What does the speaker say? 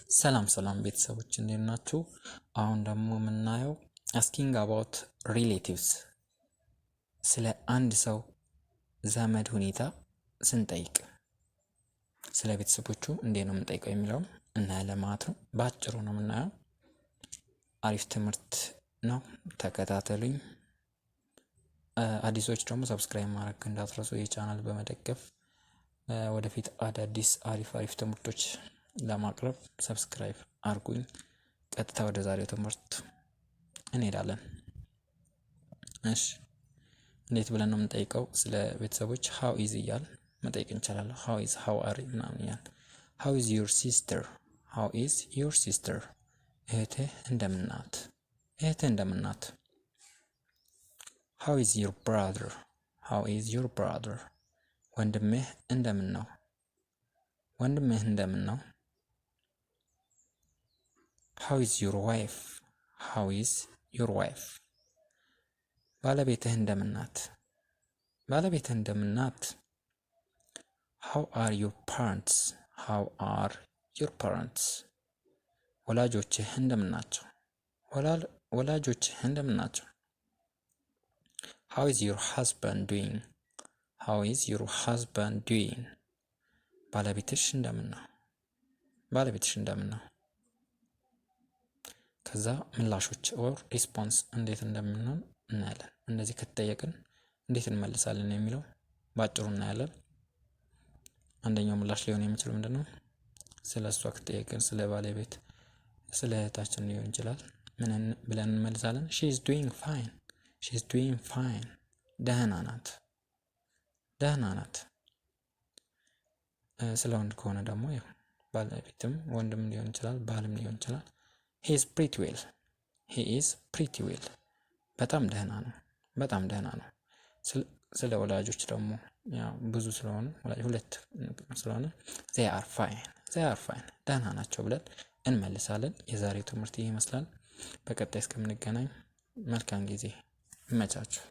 ሰላም ቤተሰቦች እንዴት ናችሁ? አሁን ደግሞ የምናየው asking about relatives ስለ አንድ ሰው ዘመድ ሁኔታ ስንጠይቅ ስለ ቤተሰቦቹ እንዴት ነው የምንጠይቀው የሚለውን እናያለን ማለት ነው። በአጭሩ ነው የምናየው። አሪፍ ትምህርት ነው፣ ተከታተሉኝ። አዲሶች ደግሞ ሰብስክራይብ ማድረግ እንዳትረሱ፣ የቻናል በመደገፍ ወደፊት አዳዲስ አሪፍ ትምህርቶች ለማቅረብ ሰብስክራይብ አርጉኝ። ቀጥታ ወደ ዛሬው ትምህርት እንሄዳለን። እሺ እንዴት ብለን ነው የምንጠይቀው? ስለ ቤተሰቦች how is እያል መጠየቅ እንችላለን። how are ምናምን እያል how is your sister? እህትህ እንደምናት። how is your brother? ወንድምህ እንደምን ነው? how is your wife? ባለቤትህ እንደምናት። how are your parents? ወላጆችህ እንደምናቸው። how is your husband doing? ባለቤትሽ እንደምን ነው? ከዛ ምላሾች ኦር ሪስፖንስ እንዴት እንደምንሆን እናያለን። እንደዚህ ከተጠየቅን እንዴት እንመልሳለን የሚለው ባጭሩ እናያለን። አንደኛው ምላሽ ሊሆን የሚችለው ምንድነው? ስለ እሷ ከተጠየቅን ስለ ባለቤት፣ ስለ እህታችን ሊሆን ይችላል። ምን ብለን እንመልሳለን? she is doing fine ደህና ናት። ስለ ወንድ ከሆነ ደግሞ ያው ባለቤትም ወንድም ሊሆን ይችላል፣ ባልም ሊሆን ይችላል። he is pretty well በጣም ደህና ነው። ስለ ወላጆች ደግሞ ያው ብዙ ስለሆነ ሁለት ስለሆነ they are fine ደህና ናቸው ብለን እንመልሳለን። የዛሬው ትምህርት ይመስላል። በቀጣይ እስከምንገናኝ መልካም ጊዜ ይመቻችሁ።